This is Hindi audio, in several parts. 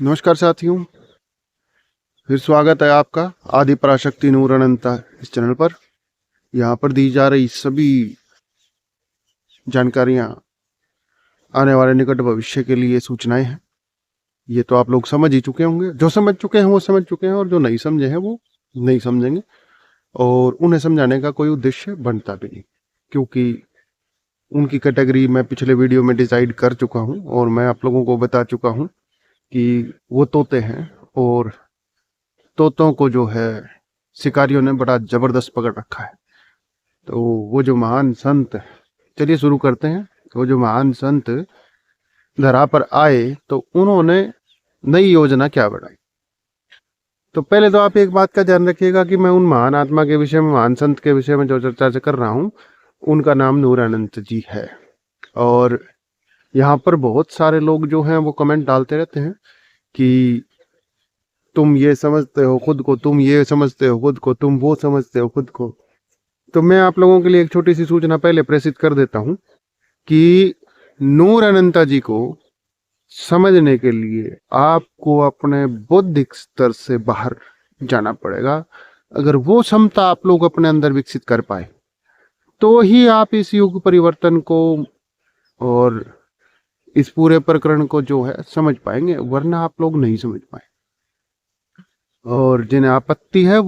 नमस्कार साथियों, फिर स्वागत है आपका आदि पराशक्ति नूर अनंता इस चैनल पर। यहाँ पर दी जा रही सभी जानकारियाँ आने वाले निकट भविष्य के लिए सूचनाएं हैं। ये तो आप लोग समझ ही चुके होंगे, जो समझ चुके हैं वो समझ चुके हैं और जो नहीं समझे हैं वो नहीं समझेंगे, और उन्हें समझाने का कोई उद्देश्य बनता भी नहीं, क्योंकि उनकी कैटेगरी मैं पिछले वीडियो में डिसाइड कर चुका हूँ और मैं आप लोगों को बता चुका हूँ कि वो तोते हैं, और तोतों को जो है शिकारियों ने बड़ा जबरदस्त पकड़ रखा है। तो वो जो महान संत, चलिए शुरू करते हैं। वो जो महान संत धरा पर आए तो उन्होंने नई योजना क्या बनाई। तो पहले तो आप एक बात का ध्यान रखिएगा कि मैं उन महान आत्मा के विषय में, महान संत के विषय में जो चर्चा कर रहा हूँ, उनका नाम नूर अनंत जी है। और यहाँ पर बहुत सारे लोग जो हैं वो कमेंट डालते रहते हैं कि तुम ये समझते हो खुद को, तुम ये समझते हो खुद को, तुम वो समझते हो खुद को। तो मैं आप लोगों के लिए एक छोटी सी सूचना पहले प्रेषित कर देता हूं कि नूर अनंता जी को समझने के लिए आपको अपने बौद्धिक स्तर से बाहर जाना पड़ेगा। अगर वो क्षमता आप लोग अपने अंदर विकसित कर पाए तो ही आप इस युग परिवर्तन को और इस पूरे प्रकरण को जो है समझ पाएंगे, वरना आप लोग नहीं समझ पाए। और जिन्हें आपत्ति है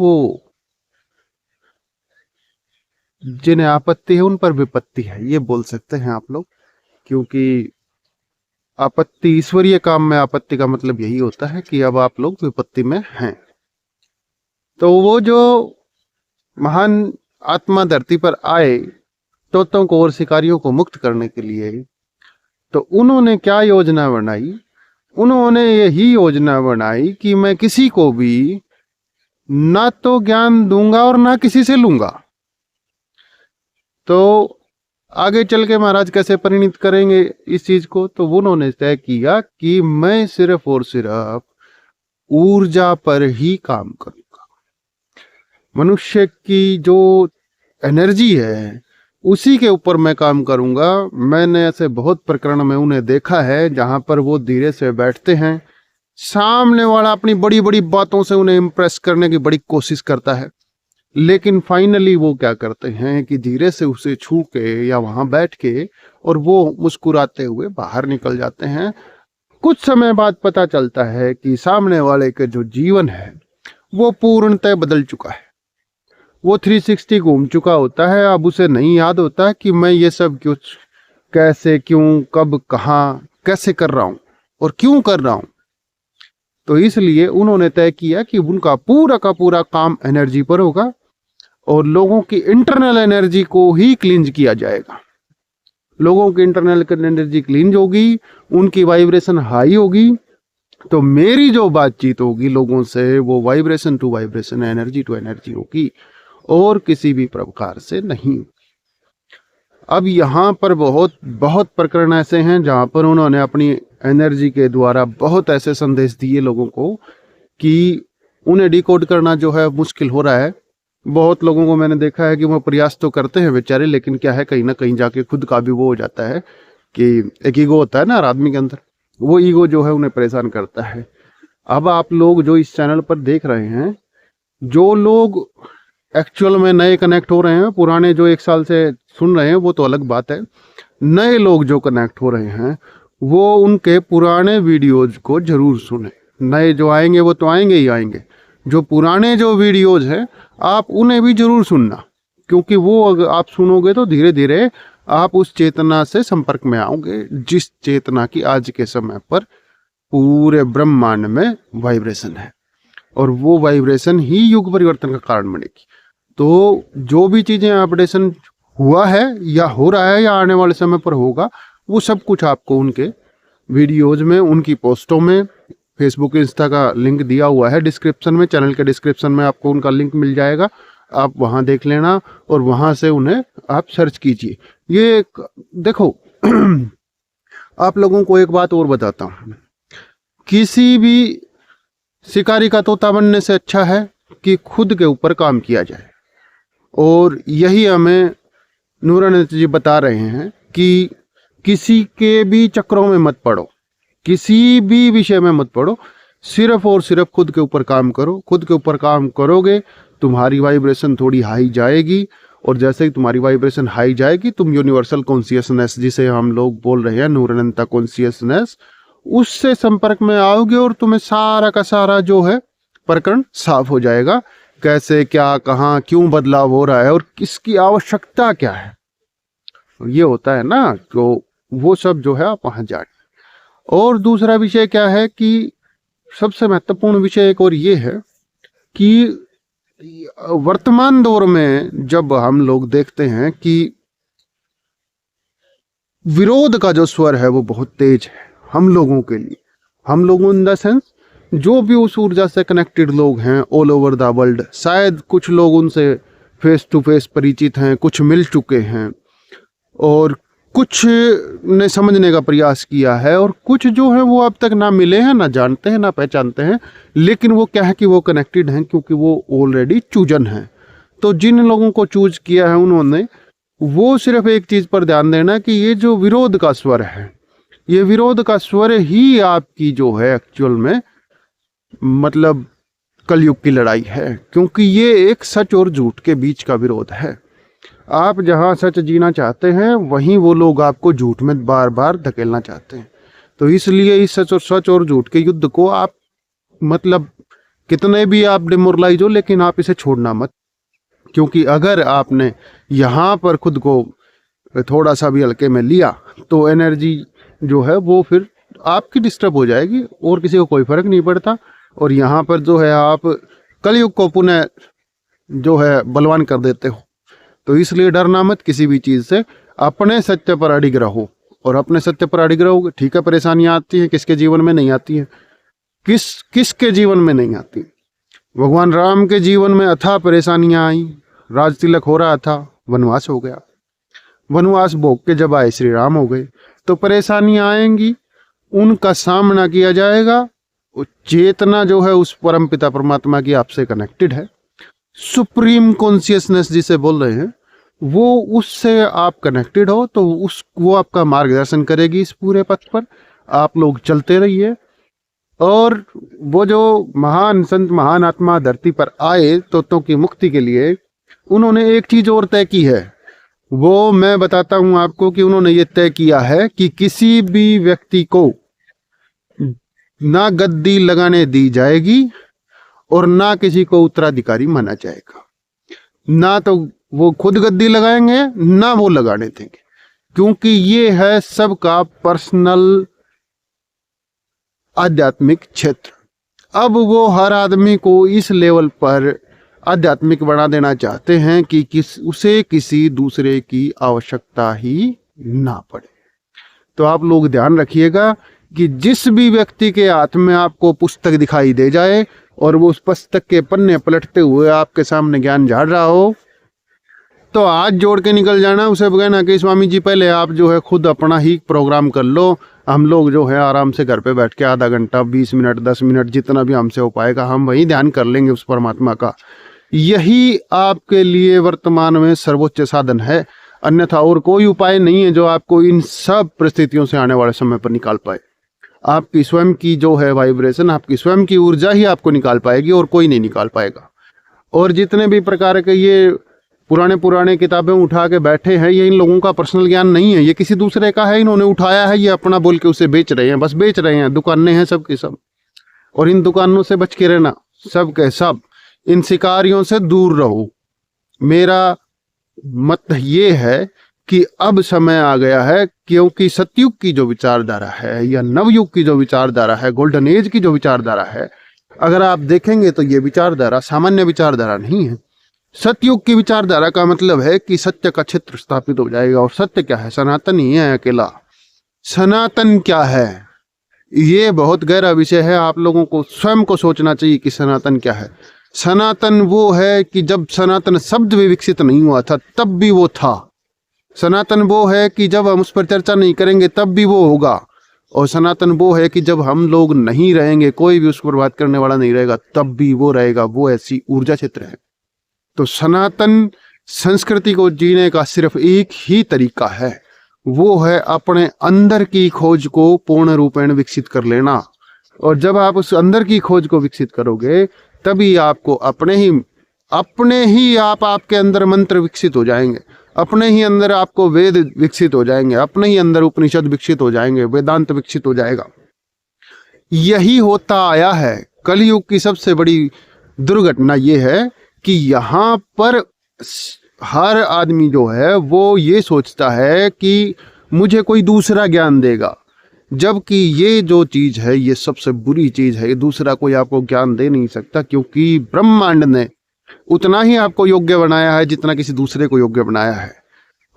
उन पर विपत्ति है, ये बोल सकते हैं आप लोग, क्योंकि आपत्ति, ईश्वरीय काम में आपत्ति का मतलब यही होता है कि अब आप लोग विपत्ति में हैं। तो वो जो महान आत्मा धरती पर आए तोतों को और शिकारियों को मुक्त करने के लिए, तो उन्होंने क्या योजना बनाई? उन्होंने यही योजना बनाई कि मैं किसी को भी ना तो ज्ञान दूंगा और ना किसी से लूंगा। तो आगे चल के महाराज कैसे परिणित करेंगे इस चीज को? तो उन्होंने तय किया कि मैं सिर्फ और सिर्फ ऊर्जा पर ही काम करूंगा। मनुष्य की जो एनर्जी है उसी के ऊपर मैं काम करूंगा। मैंने ऐसे बहुत प्रकरण में उन्हें देखा है जहां पर वो धीरे से बैठते हैं, सामने वाला अपनी बड़ी बड़ी बातों से उन्हें इंप्रेस करने की बड़ी कोशिश करता है, लेकिन फाइनली वो क्या करते हैं कि धीरे से उसे छू के या वहां बैठ के और वो मुस्कुराते हुए बाहर निकल जाते हैं। कुछ समय बाद पता चलता है कि सामने वाले का जो जीवन है वो पूर्णतः बदल चुका है। वो 360 घूम चुका होता है। अब उसे नहीं याद होता कि मैं ये सब कुछ कैसे, क्यों, कब, कहाँ, कैसे कर रहा हूं और क्यों कर रहा हूं। तो इसलिए उन्होंने तय किया कि उनका पूरा का पूरा काम एनर्जी पर होगा और लोगों की इंटरनल एनर्जी को ही क्लींज किया जाएगा। लोगों की इंटरनल एनर्जी क्लींज होगी, उनकी वाइब्रेशन हाई होगी, तो मेरी जो बातचीत होगी लोगों से वो vibration to vibration, energy to energy होगी और किसी भी प्रकार से नहीं। अब यहाँ पर बहुत बहुत प्रकरण ऐसे हैं जहां पर उन्होंने अपनी एनर्जी के द्वारा बहुत ऐसे संदेश दिए लोगों को कि उन्हें डिकोड करना जो है मुश्किल हो रहा है। बहुत लोगों को मैंने देखा है कि वो प्रयास तो करते हैं बेचारे, लेकिन क्या है, कहीं ना कहीं जाके खुद का भी वो हो जाता है कि एक ईगो होता है ना हर आदमी के अंदर, वो ईगो जो है उन्हें परेशान करता है। अब आप लोग जो इस चैनल पर देख रहे हैं, जो लोग एक्चुअल में नए कनेक्ट हो रहे हैं, पुराने जो 1 साल से सुन रहे हैं वो तो अलग बात है, नए लोग जो कनेक्ट हो रहे हैं वो उनके पुराने वीडियोज को जरूर सुने। नए जो आएंगे वो तो आएंगे ही आएंगे, जो पुराने जो वीडियोज हैं आप उन्हें भी जरूर सुनना, क्योंकि वो अगर आप सुनोगे तो धीरे धीरे आप उस चेतना से संपर्क में आओगे जिस चेतना की आज के समय पर पूरे ब्रह्मांड में वाइब्रेशन है, और वो वाइब्रेशन ही युग परिवर्तन का कारण बनेगी। तो जो भी चीजें अपडेशन हुआ है या हो रहा है या आने वाले समय पर होगा, वो सब कुछ आपको उनके वीडियोज में, उनकी पोस्टों में, फेसबुक इंस्टा का लिंक दिया हुआ है डिस्क्रिप्शन में, चैनल के डिस्क्रिप्शन में आपको उनका लिंक मिल जाएगा, आप वहां देख लेना और वहां से उन्हें आप सर्च कीजिए। ये देखो आप लोगों को एक बात और बताता हूं, किसी भी शिकारी का तोता बनने से अच्छा है कि खुद के ऊपर काम किया जाए। और यही हमें नूरानंद जी बता रहे हैं कि किसी के भी चक्रों में मत पड़ो, किसी भी विषय में मत पड़ो, सिर्फ और सिर्फ खुद के ऊपर काम करो। खुद के ऊपर काम करोगे, तुम्हारी वाइब्रेशन थोड़ी हाई जाएगी, और जैसे ही तुम्हारी वाइब्रेशन हाई जाएगी, तुम यूनिवर्सल कॉन्शियसनेस, जिसे हम लोग बोल रहे हैं नूर अनंता कॉन्शियसनेस, उससे संपर्क में आओगे और तुम्हें सारा का सारा जो है प्रकरण साफ हो जाएगा। कैसे, क्या, कहाँ, क्यों बदलाव हो रहा है और किसकी आवश्यकता क्या है, ये होता है ना, तो वो सब जो है आप वहां जाए। और दूसरा विषय क्या है कि सबसे महत्वपूर्ण विषय एक और ये है कि वर्तमान दौर में जब हम लोग देखते हैं कि विरोध का जो स्वर है वो बहुत तेज है हम लोगों के लिए, हम लोगों इन द सेंस जो भी उस ऊर्जा से कनेक्टेड लोग हैं ऑल ओवर द वर्ल्ड। शायद कुछ लोग उनसे फेस टू फेस परिचित हैं, कुछ मिल चुके हैं और कुछ ने समझने का प्रयास किया है, और कुछ जो है वो अब तक ना मिले हैं, ना जानते हैं, ना पहचानते हैं, लेकिन वो क्या है कि वो कनेक्टेड हैं क्योंकि वो ऑलरेडी चूजन हैं। तो जिन लोगों को चूज किया है उन्होंने, वो सिर्फ एक चीज पर ध्यान देना कि ये जो विरोध का स्वर है, ये विरोध का स्वर ही आपकी जो है एक्चुअल में मतलब कलयुग की लड़ाई है, क्योंकि ये एक सच और झूठ के बीच का विरोध है। आप जहां सच जीना चाहते हैं वहीं वो लोग आपको झूठ में बार बार धकेलना चाहते हैं। तो इसलिए इस सच और झूठ के युद्ध को आप मतलब कितने भी आप डिमोरलाइज हो, लेकिन आप इसे छोड़ना मत, क्योंकि अगर आपने यहाँ पर खुद को थोड़ा सा भी हल्के में लिया तो एनर्जी जो है वो फिर आपकी डिस्टर्ब हो जाएगी और किसी को कोई फर्क नहीं पड़ता। और यहाँ पर जो है आप कलयुग को पुनः जो है बलवान कर देते हो। तो इसलिए डरना मत किसी भी चीज से, अपने सत्य पर अडिग रहो। और अपने सत्य पर अडिग रहोगे, ठीक है, परेशानियां आती हैं, किसके जीवन में नहीं आती हैं, किसके जीवन में नहीं आती। भगवान राम के जीवन में अथाह परेशानियां आई, राज तिलक हो रहा था, वनवास हो गया, वनवास भोग के जब आए श्री राम हो गए। तो परेशानियां आएंगी, उनका सामना किया जाएगा। चेतना जो है उस परम पिता परमात्मा की आपसे कनेक्टेड है, सुप्रीम कॉन्शियसनेस जिसे बोल रहे हैं, वो उससे आप कनेक्टेड हो, तो वो आपका मार्गदर्शन करेगी इस पूरे पथ पर। आप लोग चलते रहिए। और वो जो महान संत, महान आत्मा धरती पर आए तोतों की मुक्ति के लिए, उन्होंने एक चीज और तय की है। वो मैं बताता हूं आपको कि उन्होंने ये तय किया है कि किसी भी व्यक्ति को ना गद्दी लगाने दी जाएगी और ना किसी को उत्तराधिकारी माना जाएगा। ना तो वो खुद गद्दी लगाएंगे, ना वो लगाने देंगे, क्योंकि ये है सबका पर्सनल आध्यात्मिक क्षेत्र। अब वो हर आदमी को इस लेवल पर आध्यात्मिक बना देना चाहते हैं कि उसे किसी दूसरे की आवश्यकता ही ना पड़े। तो आप लोग ध्यान रखिएगा कि जिस भी व्यक्ति के हाथ में आपको पुस्तक दिखाई दे जाए और वो उस पुस्तक के पन्ने पलटते हुए आपके सामने ज्ञान झाड़ रहा हो, तो हाथ जोड़ के निकल जाना, उसे कहना कि स्वामी जी पहले आप जो है खुद अपना ही प्रोग्राम कर लो, हम लोग जो है आराम से घर पे बैठ के आधा घंटा, 20 मिनट, 10 मिनट, जितना भी हमसे हो पाएगा, हम वही ध्यान कर लेंगे उस परमात्मा का। यही आपके लिए वर्तमान में सर्वोच्च साधन है। अन्यथा और कोई उपाय नहीं है जो आपको इन सब परिस्थितियों से आने वाले समय पर निकाल पाए। आपकी स्वयं की जो है वाइब्रेशन, आपकी स्वयं की ऊर्जा ही आपको निकाल पाएगी और कोई नहीं निकाल पाएगा। और जितने भी प्रकार के ये पुराने किताबें उठा के बैठे हैं, ये इन लोगों का पर्सनल ज्ञान नहीं है, ये किसी दूसरे का है, इन्होंने उठाया है, ये अपना बोल के उसे बेच रहे हैं, बस बेच रहे हैं। दुकानें हैं सब की सब, और इन दुकानों से बच के रहना, सब के सब इन शिकारियों से दूर रहो। मेरा मत ये है कि अब समय आ गया है, क्योंकि सतयुग की जो विचारधारा है या नवयुग की जो विचारधारा है, गोल्डन एज की जो विचारधारा है, अगर आप देखेंगे तो ये विचारधारा सामान्य विचारधारा नहीं है। सतयुग की विचारधारा का मतलब है कि सत्य का क्षेत्र स्थापित हो जाएगा। और सत्य क्या है? सनातन ही है अकेला। सनातन क्या है? ये बहुत गहरा विषय है, आप लोगों को स्वयं को सोचना चाहिए कि सनातन क्या है। सनातन वो है कि जब सनातन शब्द भी विकसित नहीं हुआ था तब भी वो था। सनातन वो है कि जब हम उस पर चर्चा नहीं करेंगे तब भी वो होगा। और सनातन वो है कि जब हम लोग नहीं रहेंगे, कोई भी उस पर बात करने वाला नहीं रहेगा, तब भी वो रहेगा। वो ऐसी ऊर्जा क्षेत्र है। तो सनातन संस्कृति को जीने का सिर्फ एक ही तरीका है, वो है अपने अंदर की खोज को पूर्ण रूपेण विकसित कर लेना। और जब आप उस अंदर की खोज को विकसित करोगे तभी आपको अपने ही आपके अंदर मंत्र विकसित हो जाएंगे, अपने ही अंदर आपको वेद विकसित हो जाएंगे, अपने ही अंदर उपनिषद विकसित हो जाएंगे, वेदांत विकसित हो जाएगा। यही होता आया है। कलयुग की सबसे बड़ी दुर्घटना यह है कि यहाँ पर हर आदमी जो है वो ये सोचता है कि मुझे कोई दूसरा ज्ञान देगा, जबकि ये जो चीज है ये सबसे बुरी चीज है। दूसरा कोई आपको ज्ञान दे नहीं सकता, क्योंकि ब्रह्मांड ने उतना ही आपको योग्य बनाया है जितना किसी दूसरे को योग्य बनाया है।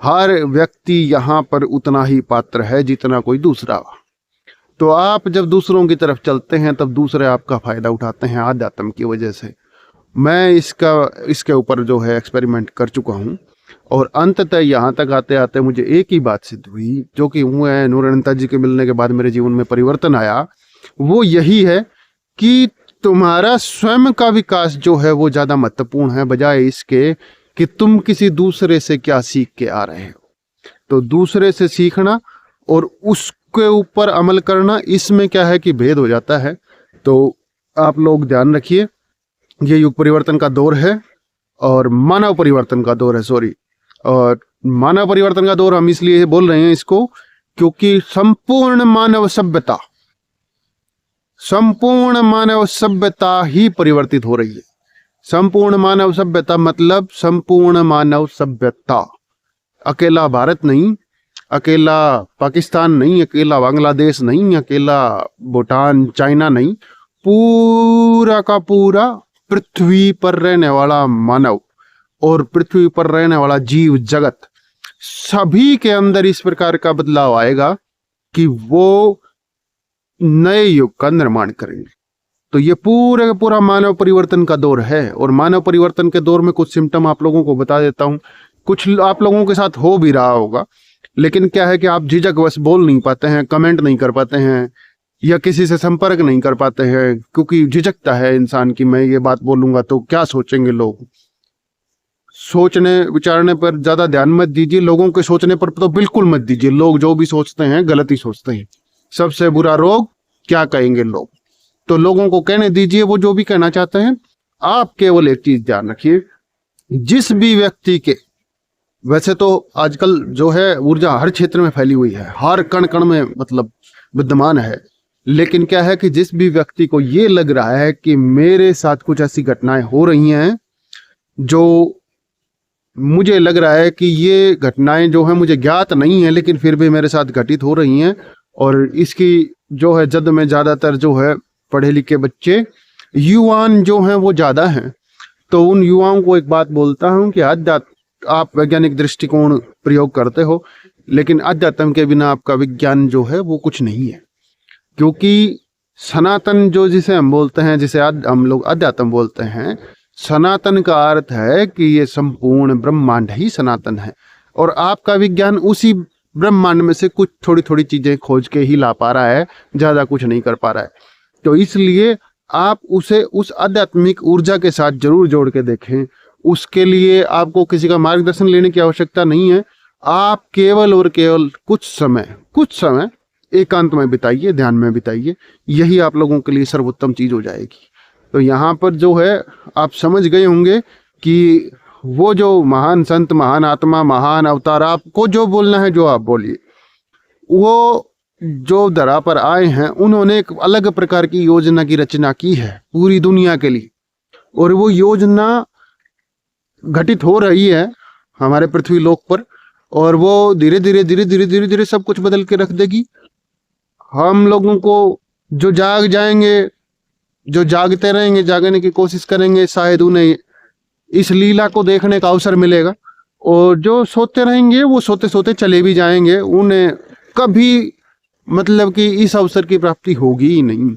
हर व्यक्ति यहाँ पर उतना ही पात्र है जितना कोई दूसरा। तो आप जब दूसरों की तरफ चलते हैं तब दूसरे आपका फायदा उठाते हैं आध्यात्म की वजह से। मैं इसके ऊपर जो है एक्सपेरिमेंट कर चुका हूँ और अंततः यहाँ तक आते आते मुझे एक ही बात सिद्ध हुई, जो कि हुए नूरानंद जी के मिलने के बाद मेरे जीवन में परिवर्तन आया। वो यही है कि तुम्हारा स्वयं का विकास जो है वो ज्यादा महत्वपूर्ण है, बजाय इसके कि तुम किसी दूसरे से क्या सीख के आ रहे हो। तो दूसरे से सीखना और उसके ऊपर अमल करना, इसमें क्या है कि भेद हो जाता है। तो आप लोग ध्यान रखिए, ये युग परिवर्तन का दौर है और मानव परिवर्तन का दौर है, सॉरी। और मानव परिवर्तन का दौर हम इसलिए बोल रहे हैं इसको क्योंकि संपूर्ण मानव सभ्यता ही परिवर्तित हो रही है। संपूर्ण मानव सभ्यता मतलब संपूर्ण मानव सभ्यता, अकेला भारत नहीं, अकेला पाकिस्तान नहीं, अकेला बांग्लादेश नहीं, अकेला भूटान चाइना नहीं, पूरा का पूरा पृथ्वी पर रहने वाला मानव और पृथ्वी पर रहने वाला जीव जगत, सभी के अंदर इस प्रकार का बदलाव आएगा कि वो नए युग का निर्माण करेंगे। तो ये पूरा पूरा मानव परिवर्तन का दौर है। और मानव परिवर्तन के दौर में कुछ सिम्टम आप लोगों को बता देता हूं। कुछ आप लोगों के साथ हो भी रहा होगा, लेकिन क्या है कि आप झिझकवश बोल नहीं पाते हैं, कमेंट नहीं कर पाते हैं या किसी से संपर्क नहीं कर पाते हैं, क्योंकि झिझकता है इंसान कि मैं ये बात बोलूंगा तो क्या सोचेंगे लोग। सोचने विचारने पर ज्यादा ध्यान मत दीजिए, लोगों के सोचने पर तो बिल्कुल मत दीजिए। लोग जो भी सोचते हैं गलत ही सोचते हैं। सबसे बुरा रोग क्या कहेंगे लोग, तो लोगों को कहने दीजिए वो जो भी कहना चाहते हैं। आप केवल एक चीज ध्यान रखिए, जिस भी व्यक्ति के, वैसे तो आजकल जो है ऊर्जा हर क्षेत्र में फैली हुई है, हर कण कण में मतलब विद्यमान है, लेकिन क्या है कि जिस भी व्यक्ति को ये लग रहा है कि मेरे साथ कुछ ऐसी घटनाएं हो रही हैं जो मुझे लग रहा है कि ये घटनाएं जो है मुझे ज्ञात नहीं है लेकिन फिर भी मेरे साथ घटित हो रही हैं, और इसकी जो है जद में ज्यादातर जो है पढ़े लिखे बच्चे युवान जो हैं वो ज्यादा हैं, तो उन युवाओं को एक बात बोलता हूं कि आप वैज्ञानिक दृष्टिकोण प्रयोग करते हो, लेकिन अध्यात्म के बिना आपका विज्ञान जो है वो कुछ नहीं है। क्योंकि सनातन जो जिसे हम बोलते हैं, जिसे हम लोग अध्यात्म बोलते हैं, सनातन का अर्थ है कि ये संपूर्ण ब्रह्मांड ही सनातन है, और आपका विज्ञान उसी ब्रह्मांड में से कुछ थोड़ी थोड़ी चीजें खोज के ही ला पा रहा है, ज्यादा कुछ नहीं कर पा रहा है। तो इसलिए आप उसे उस आध्यात्मिक ऊर्जा के साथ जरूर जोड़ के देखें। उसके लिए आपको किसी का मार्गदर्शन लेने की आवश्यकता नहीं है। आप केवल और केवल कुछ समय एकांत में बिताइए, ध्यान में बिताइए, यही आप लोगों के लिए सर्वोत्तम चीज हो जाएगी। तो यहाँ पर जो है आप समझ गए होंगे कि वो जो महान संत, महान आत्मा, महान अवतार, आपको जो बोलना है जो आप बोलिए, वो जो धरा पर आए हैं उन्होंने एक अलग प्रकार की योजना की रचना की है पूरी दुनिया के लिए, और वो योजना घटित हो रही है हमारे पृथ्वी लोक पर, और वो धीरे धीरे सब कुछ बदल के रख देगी। हम लोगों को जो जाग जाएंगे, जो जागते रहेंगे, जागने की कोशिश करेंगे, शायद उन्हें इस लीला को देखने का अवसर मिलेगा, और जो सोते रहेंगे वो सोते सोते चले भी जाएंगे, उन्हें कभी मतलब कि इस अवसर की प्राप्ति होगी ही नहीं।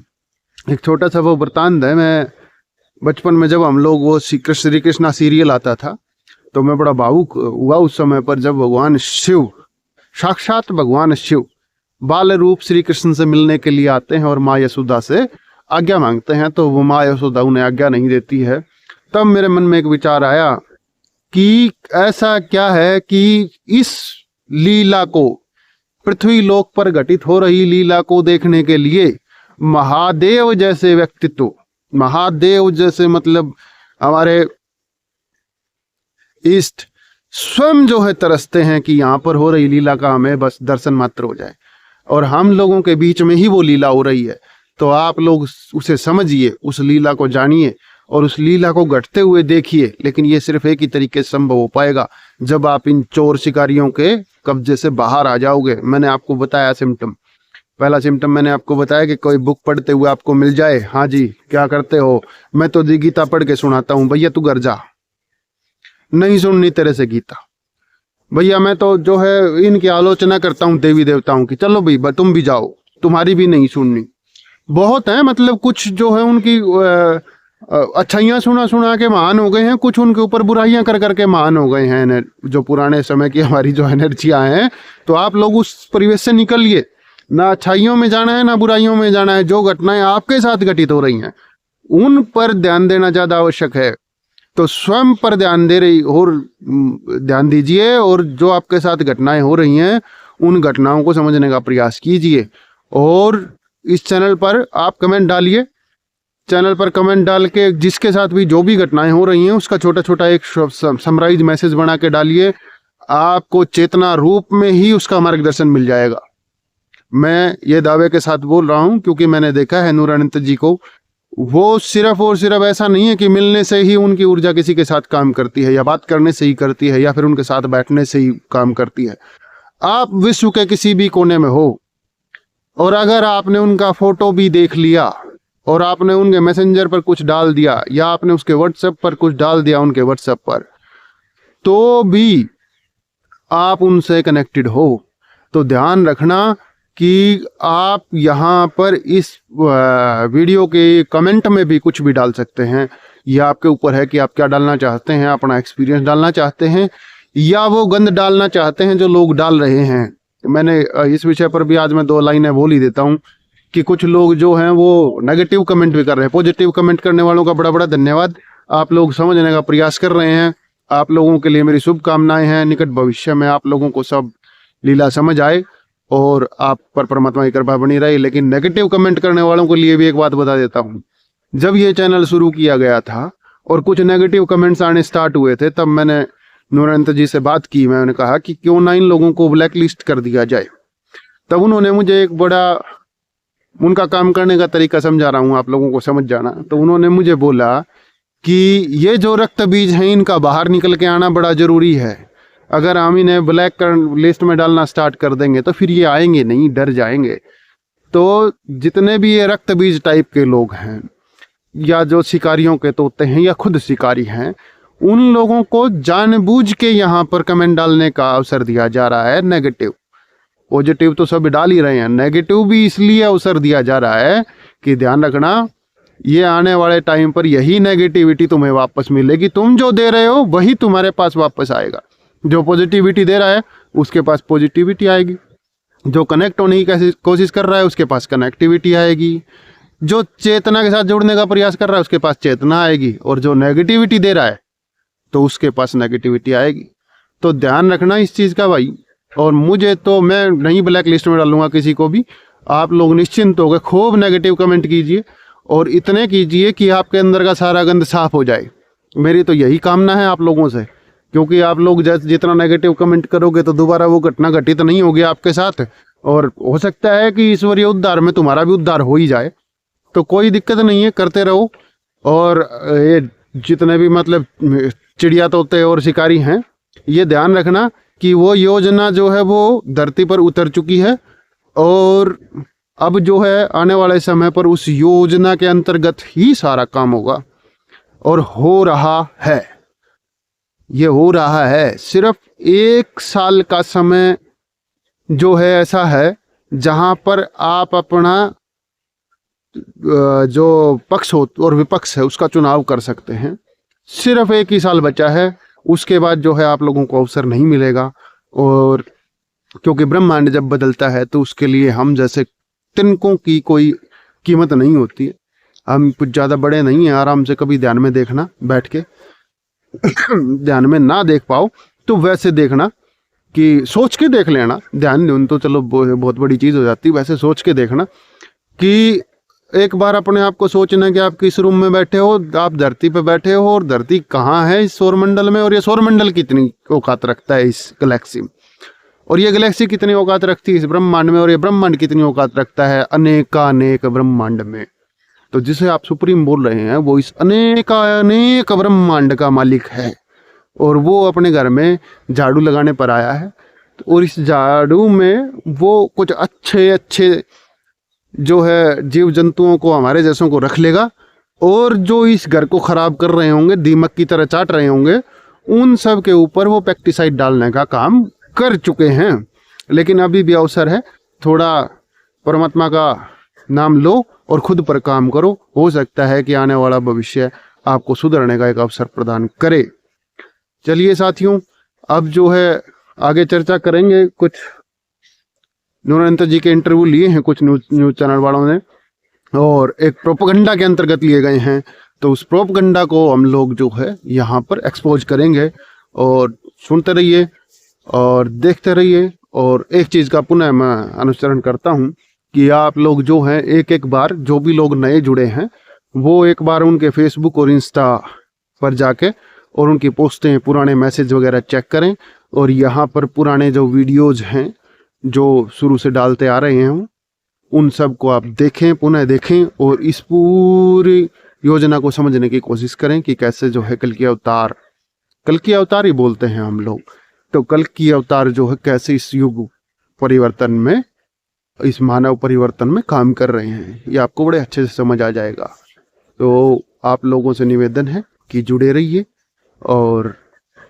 एक छोटा सा वो वृतांत है, मैं बचपन में जब हम लोग वो श्री कृष्णा सीरियल आता था तो मैं बड़ा भावुक हुआ उस समय पर, जब भगवान शिव, साक्षात भगवान शिव बाल रूप श्री कृष्ण से मिलने के लिए आते हैं और माँ यशोदा से आज्ञा मांगते हैं, तो वो माँ यशोदा उन्हें आज्ञा नहीं देती है। तब मेरे मन में एक विचार आया कि ऐसा क्या है कि इस लीला को, पृथ्वी लोक पर घटित हो रही लीला को देखने के लिए महादेव जैसे व्यक्तित्व, महादेव जैसे मतलब हमारे इष्ट स्वयं जो है तरसते हैं कि यहाँ पर हो रही लीला का हमें बस दर्शन मात्र हो जाए, और हम लोगों के बीच में ही वो लीला हो रही है। तो आप लोग उसे समझिए, उस लीला को जानिए और उस लीला को घटते हुए देखिए। लेकिन ये सिर्फ एक ही तरीके से संभव हो पाएगा, जब आप इन चोर शिकारियों के कब्जे से बाहर आ जाओगे। मैंने आपको बताया सिम्टम, पहला सिम्टम मैंने आपको बताया कि कोई बुक पढ़ते हुए आपको मिल जाए। हाँ जी, क्या करते हो? मैं तो गीता पढ़ के सुनाता हूँ। भैया तू घर जा, नहीं सुननी तेरे से गीता। भैया मैं तो जो है इनकी आलोचना करता हूँ देवी देवताओं की। चलो भाई तुम भी जाओ, तुम्हारी भी नहीं सुननी। बहुत है, मतलब कुछ जो है उनकी अच्छाइयाँ सुना सुना के महान हो गए हैं, कुछ उनके ऊपर बुराइयां कर करके महान हो गए हैं। जो पुराने समय की हमारी जो एनर्जियां हैं, तो आप लोग उस परिवेश से निकलिए। ना अच्छाइयों में जाना है ना बुराइयों में जाना है। जो घटनाएं आपके साथ घटित हो रही हैं उन पर ध्यान देना ज्यादा आवश्यक है। तो स्वयं पर ध्यान दे रही और ध्यान दीजिए, और जो आपके साथ घटनाएं हो रही हैं उन घटनाओं को समझने का प्रयास कीजिए। और इस चैनल पर आप कमेंट डालिए, चैनल पर कमेंट डाल के जिसके साथ भी जो भी घटनाएं हो रही हैं उसका छोटा छोटा एक समराइज मैसेज बना के डालिए। आपको चेतना रूप में ही उसका मार्गदर्शन मिल जाएगा। मैं ये दावे के साथ बोल रहा हूं क्योंकि मैंने देखा है नूरानंद जी को। वो सिर्फ और सिर्फ ऐसा नहीं है कि मिलने से ही उनकी ऊर्जा किसी के साथ काम करती है, या बात करने से ही करती है, या फिर उनके साथ बैठने से ही काम करती है। आप विश्व के किसी भी कोने में हो और अगर आपने उनका फोटो भी देख लिया और आपने उनके मैसेंजर पर कुछ डाल दिया, या आपने उसके व्हाट्सएप पर कुछ डाल दिया उनके व्हाट्सएप पर, तो भी आप उनसे कनेक्टेड हो। तो ध्यान रखना कि आप यहाँ पर इस वीडियो के कमेंट में भी कुछ भी डाल सकते हैं। यह आपके ऊपर है कि आप क्या डालना चाहते हैं, अपना एक्सपीरियंस डालना चाहते हैं या वो गंद डालना चाहते हैं जो लोग डाल रहे हैं। मैंने इस विषय पर भी आज मैं 2 लाइनें बोल ही देता हूँ कि कुछ लोग जो हैं वो नेगेटिव कमेंट भी कर रहे हैं। पॉजिटिव कमेंट करने वालों का बड़ा बड़ा धन्यवाद, आप लोग समझने का प्रयास कर रहे हैं। आप लोगों के लिए मेरी शुभकामनाएं हैं। निकट भविष्य में आप लोगों को सब लीला समझ आए और आप पर परमात्मा की कृपा बनी रही। लेकिन नेगेटिव कमेंट करने वालों के लिए भी एक बात बता देता हूँ, जब ये चैनल शुरू किया गया था और कुछ नेगेटिव कमेंट्स आने स्टार्ट हुए थे, तब मैंने नूरानंद जी से बात की। मैंने कहा कि क्यों ना इन लोगों को ब्लैक लिस्ट कर दिया जाए। तब उन्होंने मुझे एक बड़ा, उनका काम करने का तरीका समझा रहा हूँ, आप लोगों को समझ जाना। तो उन्होंने मुझे बोला कि ये जो रक्त बीज हैं इनका बाहर निकल के आना बड़ा जरूरी है। अगर हम इन्हें ब्लैक लिस्ट में डालना स्टार्ट कर देंगे तो फिर ये आएंगे नहीं, डर जाएंगे। तो जितने भी ये रक्त बीज टाइप के लोग हैं, या जो शिकारियों के तोते हैं या खुद शिकारी हैं, उन लोगों को जानबूझ के यहाँ पर कमेंट डालने का अवसर दिया जा रहा है नेगेटिव। पॉजिटिव तो सब डाल ही रहे हैं, नेगेटिव भी इसलिए अवसर दिया जा रहा है कि ध्यान रखना, ये आने वाले टाइम पर यही नेगेटिविटी तुम्हें वापस मिलेगी। तुम जो दे रहे हो वही तुम्हारे पास वापस आएगा। जो पॉजिटिविटी दे रहा है उसके पास पॉजिटिविटी आएगी, जो कनेक्ट होने की कोशिश कर रहा है उसके पास कनेक्टिविटी आएगी, जो चेतना के साथ जुड़ने का प्रयास कर रहा है उसके पास चेतना आएगी, और जो नेगेटिविटी दे रहा है तो उसके पास नेगेटिविटी आएगी। तो ध्यान रखना इस चीज़ का भाई। और मुझे तो, मैं नहीं ब्लैक लिस्ट में डालूंगा किसी को भी। आप लोग निश्चिंत होकर खूब नेगेटिव कमेंट कीजिए और इतने कीजिए कि आपके अंदर का सारा गंद साफ हो जाए। मेरी तो यही कामना है आप लोगों से, क्योंकि आप लोग जितना नेगेटिव कमेंट करोगे तो दोबारा वो घटना घटित नहीं होगी आपके साथ, और हो सकता है कि ईश्वरीय उद्धार में तुम्हारा भी उद्धार हो ही जाए। तो कोई दिक्कत नहीं है, करते रहो। और ये जितने भी मतलब चिड़िया तोते और शिकारी हैं, ये ध्यान रखना कि वो योजना जो है वो धरती पर उतर चुकी है, और अब जो है आने वाले समय पर उस योजना के अंतर्गत ही सारा काम होगा, और हो रहा है। ये हो रहा है। सिर्फ 1 साल का समय जो है ऐसा है जहां पर आप अपना जो पक्ष हो और विपक्ष है उसका चुनाव कर सकते हैं। सिर्फ 1 ही साल बचा है, उसके बाद जो है आप लोगों को अवसर नहीं मिलेगा। और क्योंकि ब्रह्मांड जब बदलता है तो उसके लिए हम जैसे तिनकों की कोई कीमत नहीं होती है। हम कुछ ज़्यादा बड़े नहीं हैं। आराम से कभी ध्यान में देखना, बैठ के ध्यान में ना देख पाओ तो वैसे देखना कि सोच के देख लेना। ध्यान तो चलो बहुत बड़ी चीज़ हो जाती है, वैसे सोच के देखना कि एक बार अपने आप को सोचना कि आप किस रूम में बैठे हो, आप धरती पे बैठे हो और धरती कहाँ है इस सौरमंडल में, और ये सौरमंडल कितनी औकात रखता है इस गैलेक्सी में, और ये गैलेक्सी कितनी औकात रखती है इस ब्रह्मांड में, और ये ब्रह्मांड कितनी औकात रखता है अनेकानेक ब्रह्मांड में। तो जिसे आप सुप्रीम बोल रहे हैं वो इस अनेक ब्रह्मांड का मालिक है, और वो अपने घर में झाड़ू लगाने पर आया है। और इस झाड़ू में वो कुछ अच्छे अच्छे जो है जीव जंतुओं को, हमारे जैसों को रख लेगा, और जो इस घर को खराब कर रहे होंगे, दीमक की तरह चाट रहे होंगे, उन सब के ऊपर वो पेस्टिसाइड डालने का काम कर चुके हैं। लेकिन अभी भी अवसर है, थोड़ा परमात्मा का नाम लो और खुद पर काम करो। हो सकता है कि आने वाला भविष्य आपको सुधरने का एक अवसर प्रदान करे। चलिए साथियों, अब जो है आगे चर्चा करेंगे। कुछ नुरंतर जी के इंटरव्यू लिए हैं कुछ न्यूज चैनल वालों ने, और एक प्रोपेगेंडा के अंतर्गत लिए गए हैं। तो उस प्रोपेगेंडा को हम लोग जो है यहाँ पर एक्सपोज करेंगे, और सुनते रहिए और देखते रहिए। और एक चीज़ का पुनः मैं अनुसरण करता हूँ कि आप लोग जो हैं एक एक बार, जो भी लोग नए जुड़े हैं वो एक बार उनके फेसबुक और इंस्टा पर जाके और उनकी पोस्टें, पुराने मैसेज वगैरह चेक करें, और यहाँ पर पुराने जो वीडियोज़ हैं जो शुरू से डालते आ रहे हैं उन सब को आप देखें, पुनः देखें, और इस पूरी योजना को समझने की कोशिश करें कि कैसे जो है कल की अवतार ही बोलते हैं हम लोग, तो कल की अवतार जो है कैसे इस युग परिवर्तन में, इस मानव परिवर्तन में काम कर रहे हैं, ये आपको बड़े अच्छे से समझ आ जाएगा। तो आप लोगों से निवेदन है कि जुड़े रहिए, और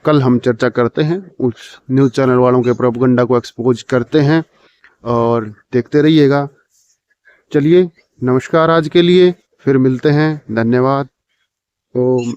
कल हम चर्चा करते हैं, उस न्यूज़ चैनल वालों के प्रोपेगेंडा को एक्सपोज करते हैं, और देखते रहिएगा। चलिए, नमस्कार आज के लिए, फिर मिलते हैं, धन्यवाद। ओम